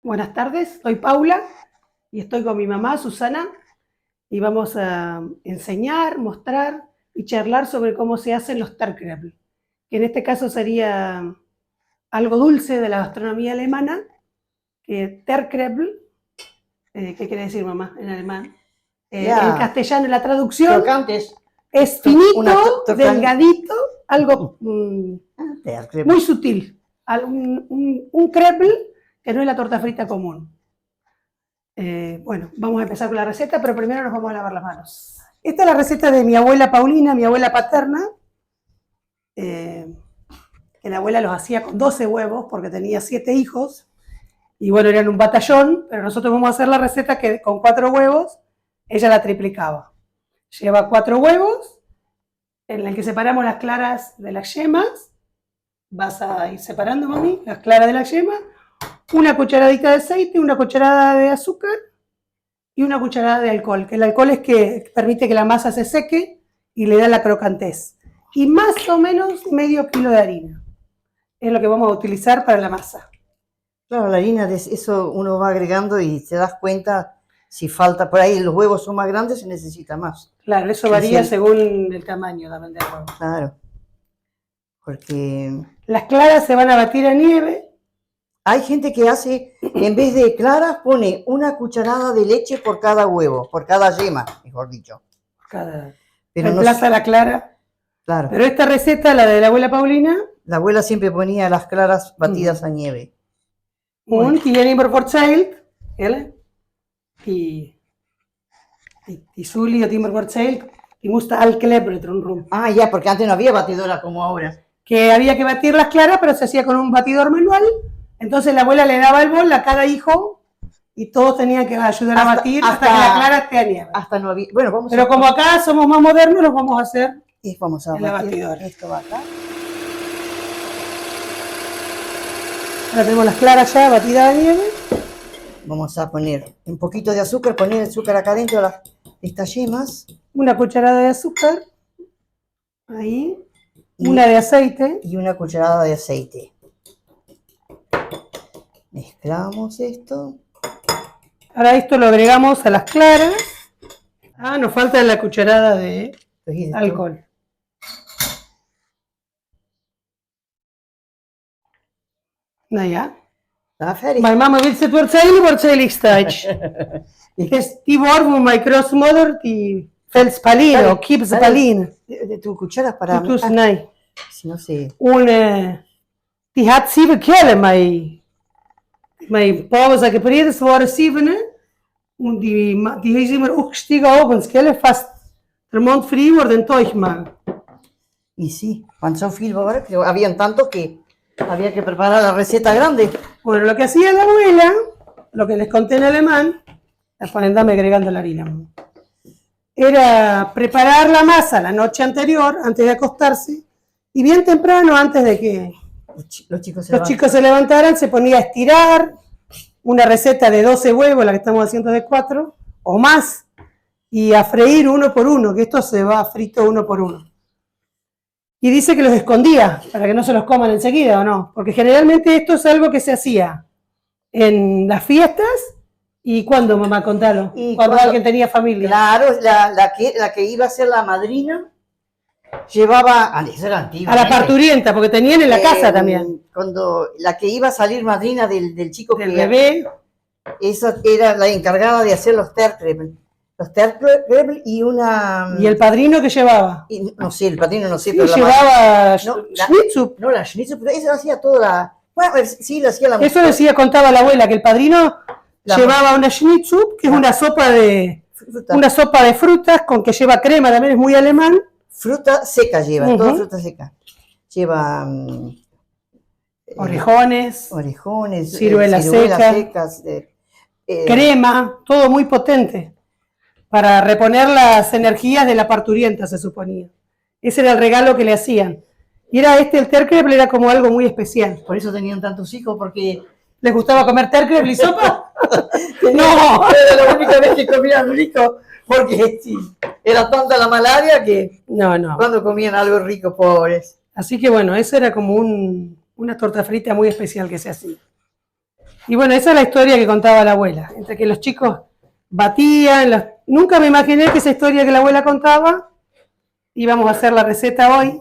Buenas tardes, soy Paula y estoy con mi mamá, Susana, y vamos a enseñar, mostrar y charlar sobre cómo se hacen los Terkrebel, que en este caso sería algo dulce de la gastronomía alemana, que Terkrebel, ¿qué quiere decir mamá en alemán? En castellano, la traducción crocantes. es finito, delgadito, algo muy sutil, un Krebel que no es la torta frita común. Bueno, vamos a empezar con la receta, pero primero nos vamos a lavar las manos. Esta es la receta de mi abuela Paulina, mi abuela paterna, que la abuela los hacía con 12 huevos porque tenía 7 hijos, y bueno, eran un batallón, pero nosotros vamos a hacer la receta que con 4 huevos, ella la triplicaba. Lleva 4 huevos, en el que separamos las claras de las yemas, vas a ir separando, mami, las claras de la yema, una cucharadita de aceite, una cucharada de azúcar y una cucharada de alcohol, que el alcohol es que permite que la masa se seque y le da la crocantez. Y más o menos medio kilo de harina. Es lo que vamos a utilizar para la masa. Claro, la harina, eso uno va agregando y te das cuenta si falta. Por ahí los huevos son más grandes, se necesita más. Claro, eso varía según el tamaño también del huevo. Claro, porque las claras se van a batir a nieve. Hay gente que hace, en vez de claras, pone una cucharada de leche por cada huevo, por cada yema, mejor dicho. Pero reemplaza la clara. Claro. Pero esta receta, la de la abuela Paulina. La abuela siempre ponía las claras batidas a nieve. Un tiene por child, y Zully o Timber por child, y gusta al Kleber. Ah, ya, porque antes no había batidora como ahora. Que había que batir las claras, pero se hacía con un batidor manual. Entonces la abuela le daba el bol a cada hijo y todos tenían que ayudar a batir hasta que la clara esté a nieve. Hasta no había, bueno, pero como acá somos más modernos, lo vamos a hacer vamos a en la batidora. Esto va acá. Ahora tenemos las claras ya batidas a nieve. Vamos a poner un poquito de azúcar, poner el azúcar acá dentro de estas yemas. Una cucharada de azúcar. Ahí. Una de aceite. Y una cucharada de aceite. Mezclamos esto. Ahora esto lo agregamos a las claras. Ah, nos falta la cucharada de alcohol. Nou ja. Mijn mama wil het wordt ze lichtstijds. Die worm mijn grootmoeder die veel spalien, o keeps spalien. De tu cuchara para... Dus nee. Si no sé. Die had 7 kilo, mijn pa was gepredigt waren 7. En die is immer opgestiegen abends, fast de mond frío worden tuigmaken. Y sí, cuando son filbores, que habían tantos que había que preparar la receta grande. Bueno, lo que hacía la abuela, lo que les conté en alemán, dame agregando la harina, era preparar la masa la noche anterior, antes de acostarse, y bien temprano, antes de que los chicos se levantaran, se ponía a estirar una receta de 12 huevos, la que estamos haciendo de 4, o más, y a freír uno por uno, que esto se va frito uno por uno. Y dice que los escondía, para que no se los coman enseguida, ¿o no? Porque generalmente esto es algo que se hacía en las fiestas, ¿y cuándo, mamá? Contalo. Cuando alguien tenía familia. Claro, la que iba a ser la madrina, llevaba, eso era antiguo, a la parturienta, porque tenían en la casa también. Cuando la que iba a salir madrina del chico, del bebé, esa era la encargada de hacer los Terkrebel. Los Terkrebel y una... ¿Y el padrino qué llevaba? No sé, el padrino no sé, sí, pero llevaba Schnitzup. No, la Schnitzup, pero eso hacía toda la... Bueno, sí, lo hacía la mujer. Eso decía, contaba la abuela, que el padrino llevaba una Schnitzup, que es una sopa de frutas con que lleva crema, también es muy alemán. Fruta seca lleva, toda fruta seca. Lleva... orejones, ciruelas secas, crema, todo muy potente, para reponer las energías de la parturienta, se suponía. Ese era el regalo que le hacían. Y era el Terkrebel era como algo muy especial. Por eso tenían tantos hijos, porque... ¿Les gustaba comer Terkrebel y sopa? No, era la única vez que comían rico, porque sí, era tanta la malaria que... No. Cuando comían algo rico, pobres. Así que bueno, eso era como una torta frita muy especial que se hacía. Y bueno, esa es la historia que contaba la abuela, entre que los chicos batían, nunca me imaginé que esa historia que la abuela contaba, íbamos a hacer la receta hoy.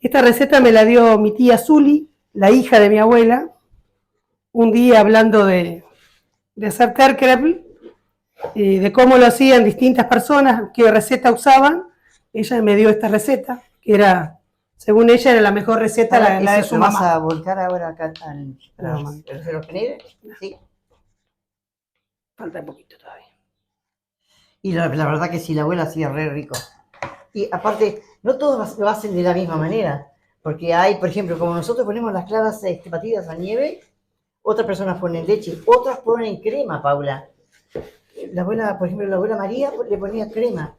Esta receta me la dio mi tía Zuli, la hija de mi abuela, un día hablando de hacer terkreppel, de cómo lo hacían distintas personas, qué receta usaban. Ella me dio esta receta, que era, según ella, era la mejor receta, la de su mamá. ¿Vas a volcar ahora acá ¿se los tenés? Sí. Falta un poquito todavía. Y la verdad que sí, la abuela hacía re rico. Y aparte, no todos lo hacen de la misma manera, porque hay, por ejemplo, como nosotros ponemos las claras batidas a nieve, otras personas ponen leche, otras ponen crema, Paula. La abuela, por ejemplo, la abuela María le ponía crema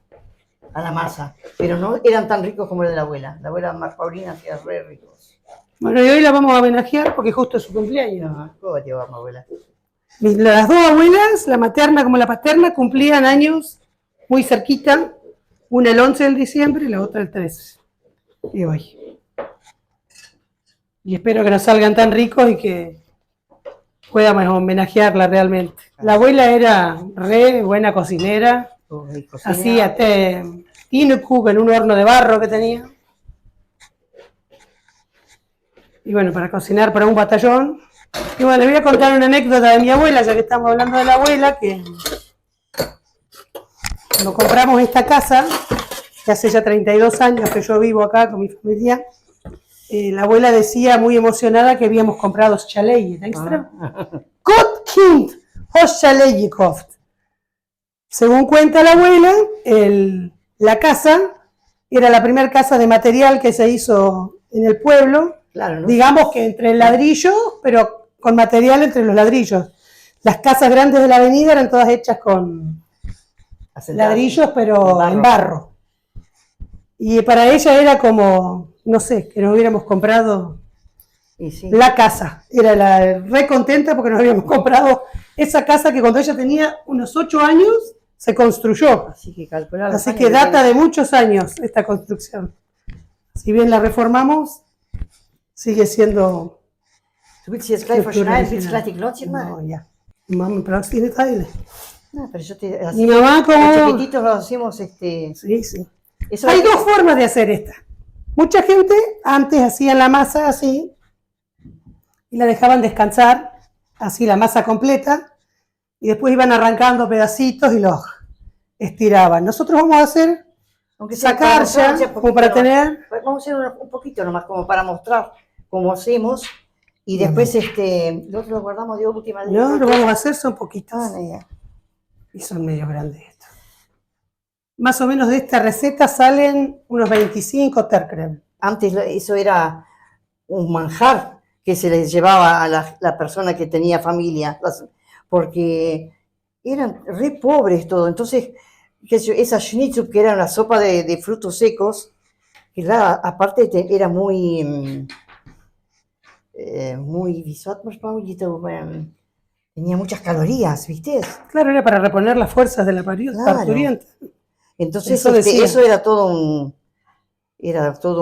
a la masa, pero no eran tan ricos como la de la abuela. La abuela Paulina hacía re ricos. Bueno, y hoy la vamos a homenajear porque justo es su cumpleaños. ¿Cómo llevamos, abuela? Las dos abuelas, la materna como la paterna, cumplían años muy cerquita, una el 11 de diciembre y la otra el 13 de hoy. Y espero que nos salgan tan ricos y que podamos homenajearla realmente. La abuela era re buena cocinera, hacía tinekuk en un horno de barro que tenía. Y bueno, para cocinar para un batallón. Y bueno, les voy a contar una anécdota de mi abuela, ya que estamos hablando de la abuela, que cuando compramos esta casa, que hace ya 32 años que yo vivo acá con mi familia, la abuela decía muy emocionada que habíamos comprado chalet, Gott Kind hos chalet gekauft. Según cuenta la abuela, la casa era la primera casa de material que se hizo en el pueblo, claro, ¿no? Digamos que entre el ladrillo, pero con material entre los ladrillos. Las casas grandes de la avenida eran todas hechas con ladrillos, pero en barro. Y para ella era como, no sé, que nos hubiéramos comprado la casa. Era la re contenta porque nos habíamos comprado esa casa que cuando ella tenía unos 8 años se construyó. Así que data de muchos años esta construcción. Si bien la reformamos, sigue siendo... Du willst jetzt gleich verschneiden, willst gleich die Glotchen machen? No, ya. Mami, pero tiene Teile. No, pero yo te... Así, mi mamá como... Los chiquititos lo hacemos, Sí, sí. Hay dos formas de hacer esta. Mucha gente antes hacía la masa así y la dejaban descansar, así la masa completa, y después iban arrancando pedacitos y los estiraban. Nosotros vamos a hacer, sacar ya, como para tener... Vamos a hacer un poquito nomás, como para mostrar cómo hacemos. Y después nosotros lo guardamos de última. No, lo vamos a hacer, son poquitos. Y son medio grandes estos. Más o menos de esta receta salen unos 25 terkrem. Antes eso era un manjar que se les llevaba a la persona que tenía familia, porque eran re pobres todo. Entonces, esa schnitzup, que era una sopa de frutos secos, que aparte era muy... tenía muchas calorías, ¿viste? Claro, era para reponer las fuerzas de la parturienta. Entonces eso era todo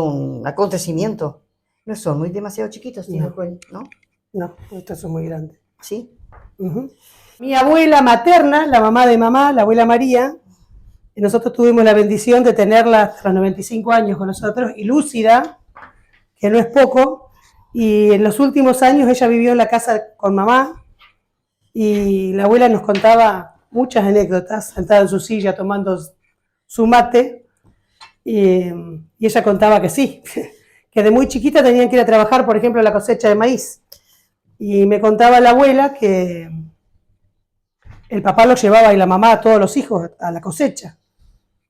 un acontecimiento. No son demasiado chiquitos, ¿no? No, estos son muy grandes. ¿Sí? Mi abuela materna, la mamá de mamá, la abuela María, nosotros tuvimos la bendición de tenerla hasta los 95 años con nosotros, y lúcida, que no es poco. Y en los últimos años ella vivió en la casa con mamá y la abuela nos contaba muchas anécdotas, sentada en su silla tomando su mate, y ella contaba que sí, que de muy chiquita tenían que ir a trabajar, por ejemplo, en la cosecha de maíz. Y me contaba la abuela que el papá los llevaba y la mamá a todos los hijos a la cosecha,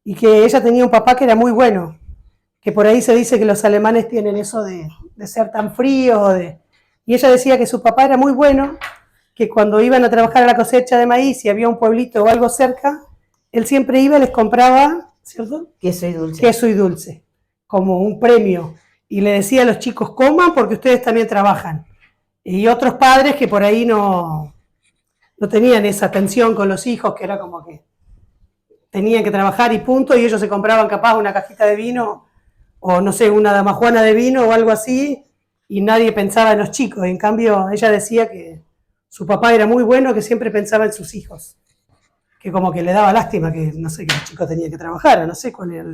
y que ella tenía un papá que era muy bueno, que por ahí se dice que los alemanes tienen eso de ser tan fríos, y ella decía que su papá era muy bueno, que cuando iban a trabajar a la cosecha de maíz y había un pueblito o algo cerca, él siempre iba y les compraba, ¿cierto? Queso y dulce, como un premio, y le decía a los chicos, coman porque ustedes también trabajan. Y otros padres que por ahí no tenían esa atención con los hijos, que era como que tenían que trabajar y punto, y ellos se compraban capaz una cajita de vino, o no sé, una damajuana de vino o algo así, y nadie pensaba en los chicos. En cambio, ella decía que su papá era muy bueno, que siempre pensaba en sus hijos. Que como que le daba lástima que, no sé, que los chicos tenían que trabajar, no sé cuál era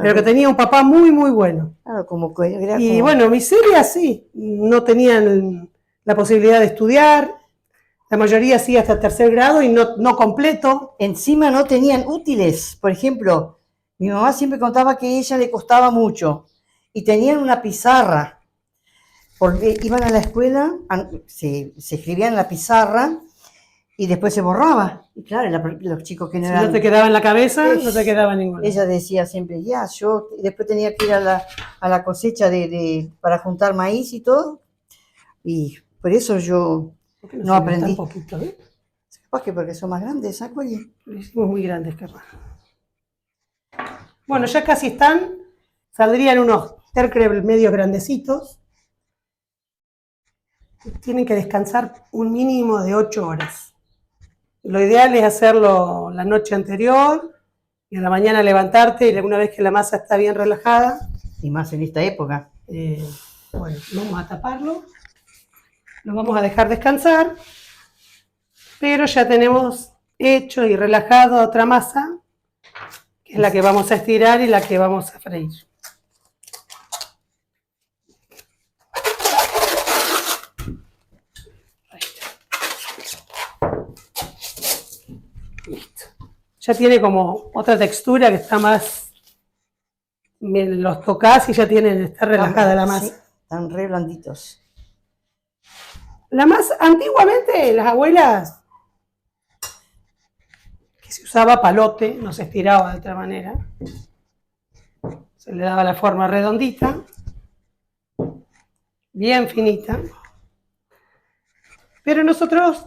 pero que tenía un papá muy, muy bueno. Claro, como que era Y como... bueno, Miseria sí, no tenían la posibilidad de estudiar, la mayoría sí hasta tercer grado y no completo. Encima no tenían útiles, por ejemplo, mi mamá siempre contaba que a ella le costaba mucho y tenían una pizarra, porque iban a la escuela, se escribían en la pizarra y después se borraba. Y claro, los chicos que no Si eran... no te quedaba en la cabeza, no te quedaba ninguna. Ella decía siempre, ya, yo después tenía que ir a la cosecha para juntar maíz y todo, y por eso yo no aprendí. Tan poquito, ¿eh? Capaz que porque son más grandes, ¿sabes? Lo hicimos muy grandes, capaz. Bueno, ya casi están, saldrían unos tercrebel medios grandecitos. Tienen que descansar un mínimo de 8 horas. Lo ideal es hacerlo la noche anterior y a la mañana levantarte y una vez que la masa está bien relajada. Y más en esta época. Bueno, vamos a taparlo. Lo vamos a dejar descansar. Pero ya tenemos hecho y relajado otra masa, que es la que vamos a estirar y la que vamos a freír. Listo. Ya tiene como otra textura que está más, los tocás y ya está relajada la masa. Sí, están re blanditos. La masa, antiguamente las abuelas, que se usaba palote, no se estiraba de otra manera, se le daba la forma redondita, bien finita, pero nosotros,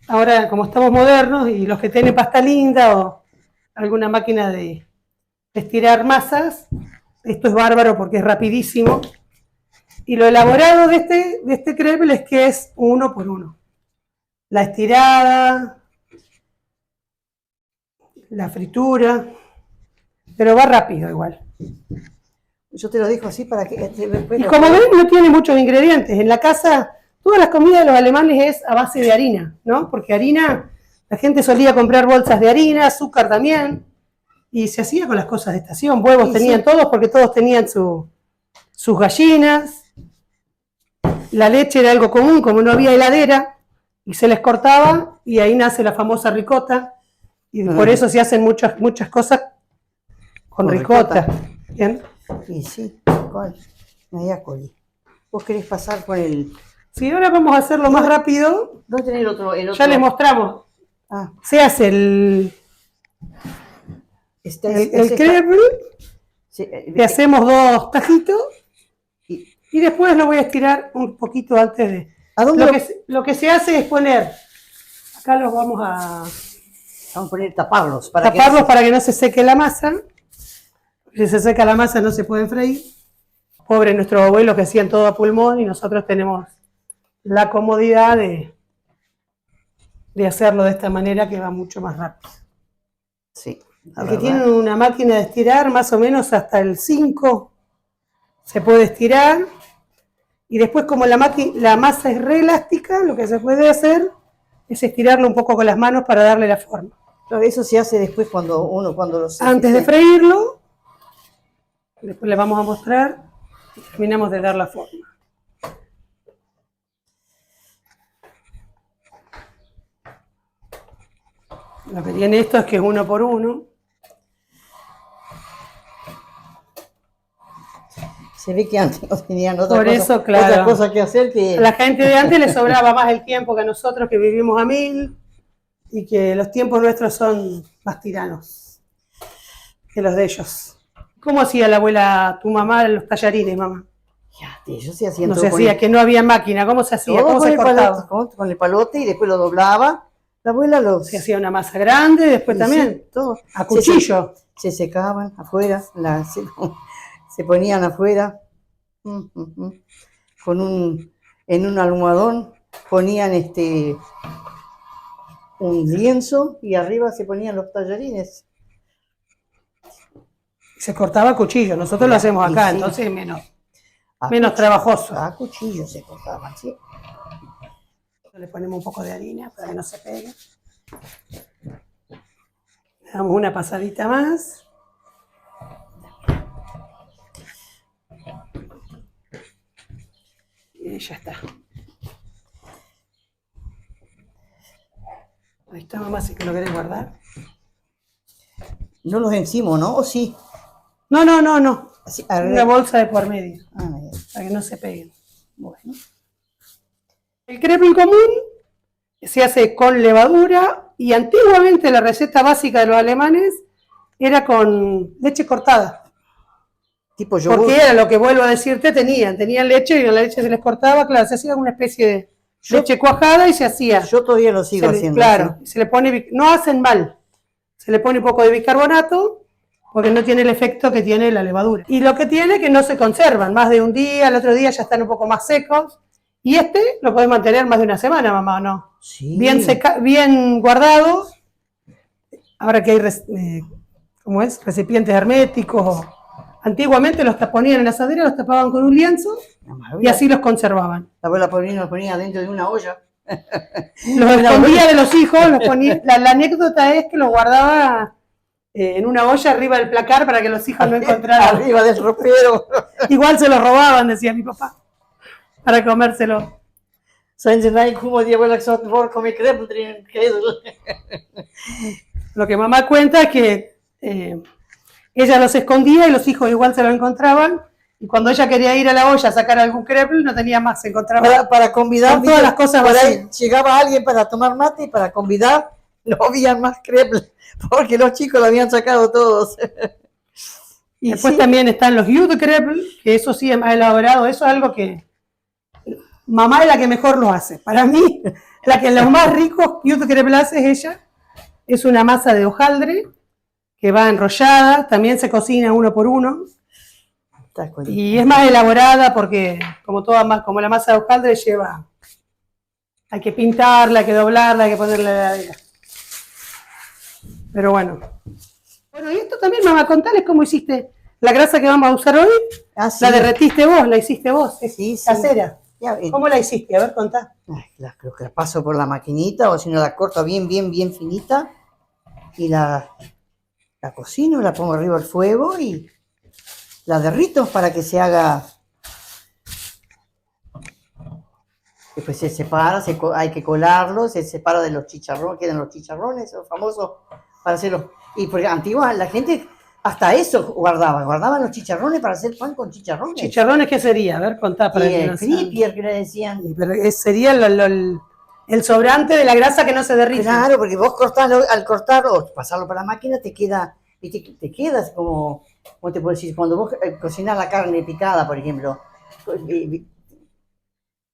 ahora como estamos modernos y los que tienen pasta linda o alguna máquina de estirar masas, esto es bárbaro porque es rapidísimo. Y lo elaborado de este crepe es que es 1 por 1. La estirada, la fritura, pero va rápido igual. Yo te lo dejo así para que... Y como ven, no tiene muchos ingredientes. En la casa, todas las comidas de los alemanes es a base de harina, ¿no? Porque harina, la gente solía comprar bolsas de harina, azúcar también, y se hacía con las cosas de estación. Huevos tenían todos porque todos tenían sus gallinas. La leche era algo común, como no había heladera, y se les cortaba, y ahí nace la famosa ricota, y por eso se hacen muchas cosas con ricota. ¿Bien? Sí, sí, ¿cuál? Mayacoli. ¿Vos querés pasar por el...? Sí, ahora vamos a hacerlo más rápido. ¿Dónde tenés el otro? Ya les mostramos. Se hace el crepe, le hacemos 2 tajitos, y después lo voy a estirar un poquito antes de... Lo que se hace es poner, acá los vamos a poner taparlos para que no se seque la masa. Si se seca la masa no se puede freír. Pobre nuestros abuelos que hacían todo a pulmón y nosotros tenemos la comodidad de hacerlo de esta manera que va mucho más rápido. Sí. El que tiene una máquina de estirar, más o menos hasta el 5 se puede estirar. Y después, como la masa es re elástica, lo que se puede hacer es estirarlo un poco con las manos para darle la forma. Claro, eso se hace después cuando lo seque. Antes de freírlo, después les vamos a mostrar y terminamos de dar la forma. Lo que tiene esto es que es 1 por 1. Se ve que antes no tenían otra cosa que hacer que... A la gente de antes le sobraba más el tiempo que a nosotros que vivimos a 1000 y que los tiempos nuestros son más tiranos que los de ellos. ¿Cómo hacía la abuela, tu mamá, los tallarines, mamá? Ya, ellos se hacían no todo se hacía, que no había máquina. ¿Cómo se hacía? ¿Cómo se cortaba? Con el palote y después lo doblaba. La abuela se hacía una masa grande, después también. Sí, todo. A cuchillo. Se secaban afuera, se ponían afuera. En un almohadón ponían un lienzo y arriba se ponían los tallarines. Se cortaba a cuchillo, nosotros lo hacemos acá, entonces es menos trabajoso. A cuchillo se cortaban, sí. Le ponemos un poco de harina para que no se pegue. Le damos una pasadita más. Y ya está. Ahí está, mamá, si que lo querés guardar. No los encimo, ¿no? ¿O sí? No. Así, Una bolsa de por medio. ya. Para que no se peguen. Bueno. El crepe común se hace con levadura y antiguamente la receta básica de los alemanes era con leche cortada. Tipo yogur. Porque era lo que vuelvo a decirte, tenían leche y la leche se les cortaba, claro, se hacía una especie de leche cuajada y se hacía. Yo todavía lo sigo haciendo. Claro, ¿sí? se le pone, no hacen mal, se le pone un poco de bicarbonato porque no tiene el efecto que tiene la levadura. Y lo que tiene es que no se conservan más de un día, el otro día ya están un poco más secos. Y lo podés mantener más de una semana, mamá, ¿o no? Sí. Bien guardado. Ahora que hay, ¿cómo es? Recipientes herméticos. Antiguamente los ponían en la asadera, los tapaban con un lienzo y así los conservaban. La abuela los ponía dentro de una olla. Los escondía de los hijos, los ponía. La anécdota es que los guardaba en una olla arriba del placar para que los hijos no encontraran. Arriba del ropero. Igual se los robaban, decía mi papá, para comérselo. Saben Sie nein, como die abuela gesagt, come crepe drin, Lo que mamá cuenta es que ella los escondía y los hijos igual se lo encontraban. Y cuando ella quería ir a la olla a sacar algún crepe, no tenía más, se encontraba para convidar todas las cosas por ahí vacías. llegaba alguien para tomar mate y para convidar no había más crepes porque los chicos lo habían sacado todos. Y después también están los Jute-Krepel, que eso sí es más elaborado, eso es algo que mamá es la que mejor lo hace. Para mí, la que los más ricos Jute-Krepel hace es ella. Es una masa de hojaldre que va enrollada, también se cocina uno por uno. Y es más elaborada porque, como la masa de hojaldre hay que pintarla, hay que doblarla, hay que ponerle la heladera. Pero bueno. Bueno, y esto también, mamá, contales cómo hiciste la grasa que vamos a usar hoy. Ah, sí. La derretiste vos, la hiciste vos. Sí. Casera. Ya, ¿Cómo la hiciste? A ver, contá. Creo que la paso por la maquinita o si no la corto bien finita y la cocino, la pongo arriba al fuego y la derrito para que se haga. Después se separa, hay que colarlo, se separa de los chicharrones, quedan los chicharrones, los famosos, para hacerlo. Y porque antigua la gente hasta eso guardaban los chicharrones para hacer pan con chicharrones. ¿Chicharrones qué sería? A ver, contá para que el fripier que le decían. Pero sería el sobrante de la grasa que no se derrite. Claro, porque vos al cortarlo o pasarlo para la máquina te quedas como te puedo decir, cuando vos cocinás la carne picada, por ejemplo,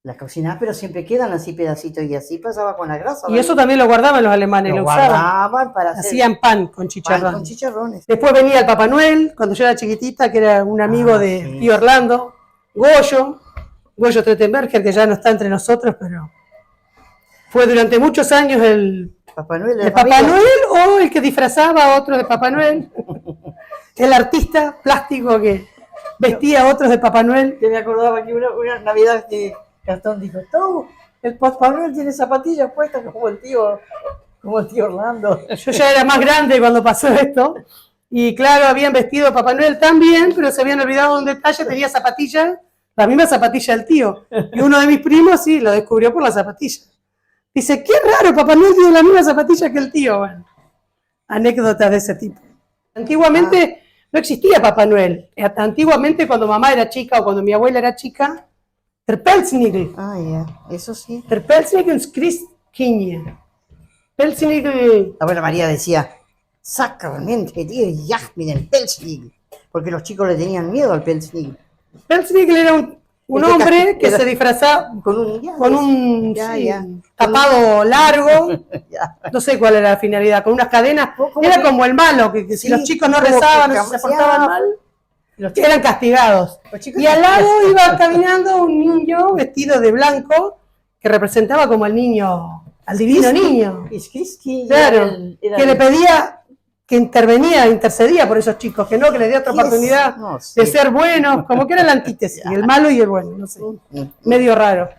la cocinás, pero siempre quedan así pedacitos y así pasaba con la grasa. Y eso también lo guardaban los alemanes, lo guardaban para hacer hacían pan con chicharrones. Después venía el Papá Noel, cuando yo era chiquitita, que era un amigo de tío Orlando, Goyo Trettenberger, que ya no está entre nosotros, pero fue durante muchos años el Papá Noel, o el que disfrazaba a otros de Papá Noel, el artista plástico que vestía a otros de Papá Noel. Yo me acordaba que una Navidad que Gastón dijo, el Papá Noel tiene zapatillas puestas como el tío Orlando. Yo ya era más grande cuando pasó esto, y claro, habían vestido a Papá Noel también, pero se habían olvidado de un detalle, tenía zapatillas, la misma zapatilla del tío, y uno de mis primos sí, lo descubrió por la zapatilla. Dice, qué raro, Papá Noel tiene la misma zapatilla que el tío. Bueno, anécdotas de ese tipo. Antiguamente no existía Papá Noel. Antiguamente, cuando mamá era chica o cuando mi abuela era chica, der Pelznickel. Eso sí. Der Pelznickel ist Christkindje. Pelznickel. La abuela María decía, sacramente, dir jagt mit dem Pelznickel. Porque los chicos le tenían miedo al Pelznickel. Pelznickel era un hombre que se disfrazaba con un tapado largo, no sé cuál era la finalidad, con unas cadenas, era como el malo, que si los chicos no rezaban o si se portaban mal, eran castigados. Y al lado iba caminando un niño vestido de blanco, que representaba como al divino niño. Claro, que le pedía, que intercedía por esos chicos, que les dé otra oportunidad de ser buenos, como que era la antítesis, el malo y el bueno, no sé, medio raro.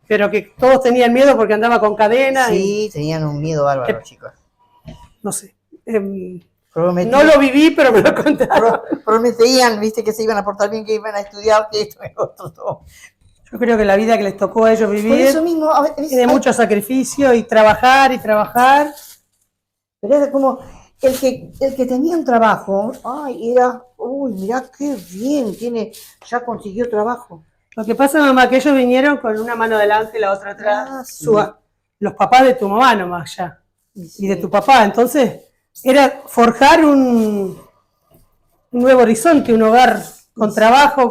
pero que todos tenían miedo porque andaba con cadena. Sí, tenían un miedo bárbaro, chicos. No sé. No lo viví, pero me lo contaron. Prometían, viste, que se iban a portar bien, que iban a estudiar, que esto y otro, todo. Yo creo que la vida que les tocó a ellos vivir Por eso mismo, es de mucho sacrificio y trabajar y trabajar. Pero era como el que tenía un trabajo, ay, era, uy, mirá qué bien, ya consiguió trabajo. Lo que pasa, mamá, que ellos vinieron con una mano adelante y la otra atrás. Sí. Los papás de tu mamá nomás ya. Sí. Y de tu papá. Entonces, era forjar un nuevo horizonte, un hogar con trabajo,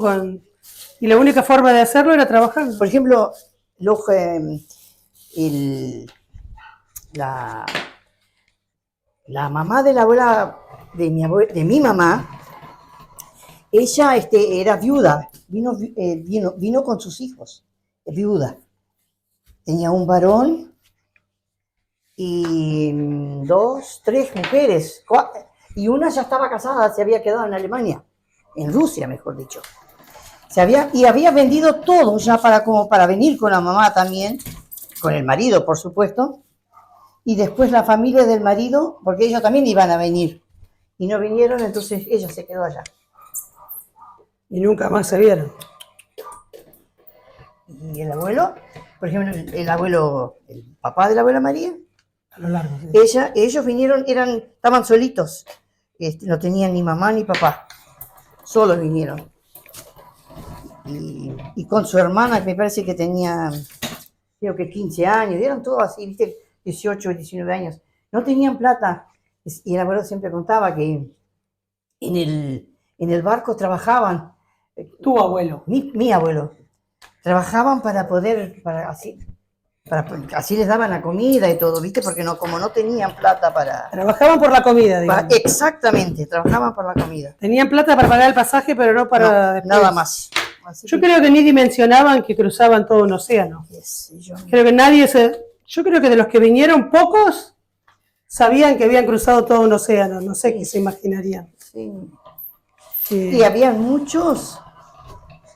y la única forma de hacerlo era trabajando. Por ejemplo, la mamá de la abuela de mi mamá, ella era viuda, vino con sus hijos, es viuda. Tenía un varón y 2, 3 mujeres, y una ya estaba casada, se había quedado en Alemania, en Rusia, mejor dicho. Y había vendido todo ya como para venir con la mamá también, con el marido, por supuesto, y después la familia del marido, porque ellos también iban a venir, y no vinieron, entonces ella se quedó allá. Y nunca más se vieron. Y el abuelo, por ejemplo, el papá de la abuela María, a lo largo, sí. Ellos vinieron, estaban solitos, no tenían ni mamá ni papá, solos vinieron. Y con su hermana, que me parece que tenía, creo que 15 años, eran todos así, viste, 18, 19 años. No tenían plata. Y el abuelo siempre contaba que en el barco trabajaban. Tu abuelo. Mi abuelo. Trabajaban para así les daban la comida y todo, viste, porque como no tenían plata para... Trabajaban por la comida, digamos. Exactamente, trabajaban por la comida. Tenían plata para pagar el pasaje, pero no para... No, nada más. Yo creo que ni dimensionaban que cruzaban todo un océano. Creo que yo creo que de los que vinieron, pocos sabían que habían cruzado todo un océano. No sé qué se imaginarían. Sí. Y había muchos,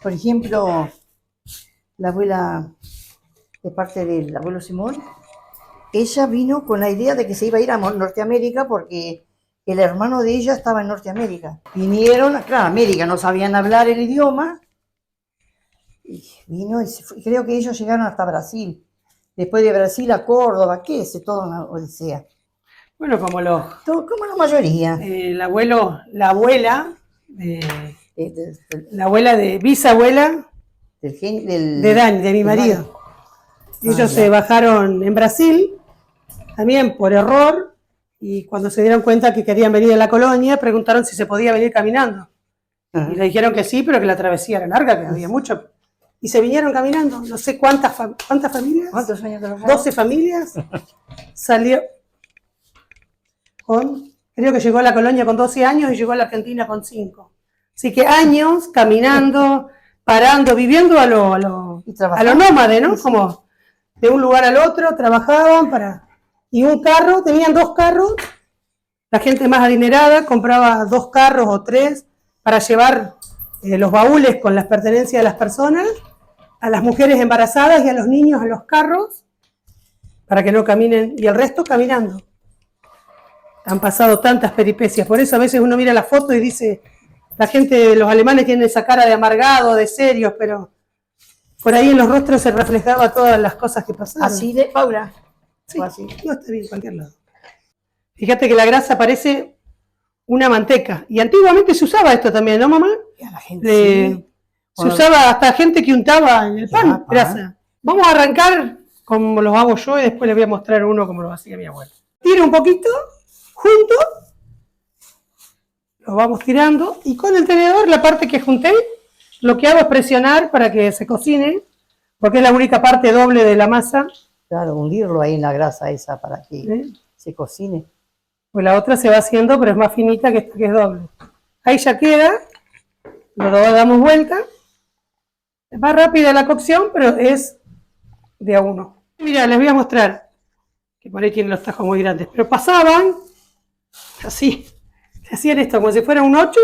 por ejemplo, la abuela, de parte del abuelo Simón, ella vino con la idea de que se iba a ir a Norteamérica porque el hermano de ella estaba en Norteamérica. Vinieron, claro, América, no sabían hablar el idioma. Y vino y creo que ellos llegaron hasta Brasil. Después de Brasil a Córdoba, ¿qué es? Toda una odisea. Bueno, como la mayoría. La abuela de bisabuela de Dani, de mi marido. Ellos se bajaron en Brasil, también por error, y cuando se dieron cuenta que querían venir a la colonia, preguntaron si se podía venir caminando. Y le dijeron que sí, pero que la travesía era larga, que había mucho. Y se vinieron caminando, no sé cuántas familias. ¿Cuántos años trabajaron? 12 familias. Salió creo que llegó a la colonia con 12 años y llegó a la Argentina con 5. Así que años caminando, parando, viviendo a lo nómade, ¿no? Sí. Como de un lugar al otro, trabajaban y tenían 2 carros. La gente más adinerada compraba 2 carros o 3 para llevar los baúles con las pertenencias de las personas, a las mujeres embarazadas y a los niños en los carros, para que no caminen, y el resto caminando. Han pasado tantas peripecias, por eso a veces uno mira la foto y dice, los alemanes tienen esa cara de amargado, de serios, pero por ahí en los rostros se reflejaba todas las cosas que pasaron. Así de Paula. Sí, así. No, está bien, en cualquier lado. Fíjate que la grasa parece una manteca, y antiguamente se usaba esto también, ¿no, mamá? Y a la gente se usaba hasta gente que untaba en el pan, grasa. Vamos a arrancar como lo hago yo y después les voy a mostrar uno como lo hacía mi abuela. Tiro un poquito, junto, lo vamos tirando, y con el tenedor, la parte que junté, lo que hago es presionar para que se cocine, porque es la única parte doble de la masa. Claro, hundirlo ahí en la grasa esa para que se cocine. Pues la otra se va haciendo, pero es más finita que esta que es doble. Ahí ya queda, lo damos vuelta. Es más rápida la cocción, pero es de a uno. Mira, les voy a mostrar, que por ahí tienen los tajos muy grandes, pero pasaban así, hacían esto como si fuera un 8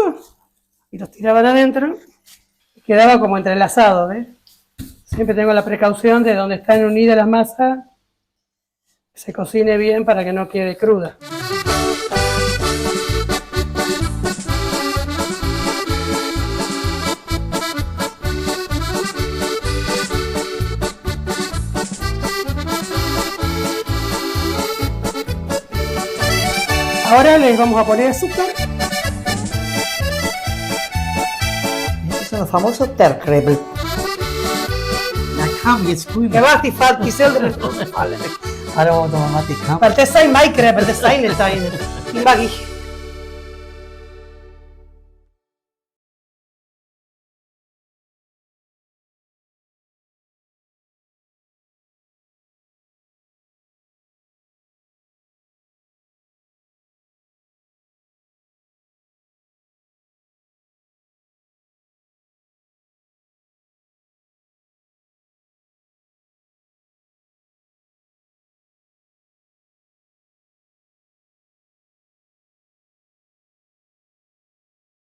y los tiraban adentro y quedaba como entrelazado, ¿ves? Siempre tengo la precaución de donde están unidas las masas, que se cocine bien para que no quede cruda. Ahora les vamos a poner azúcar. Estos son los famosos Terkrebel. Det var alltid faktiskt äldre. Ahora vamos a tomar mate. Para det säger mig kräver det säger inte.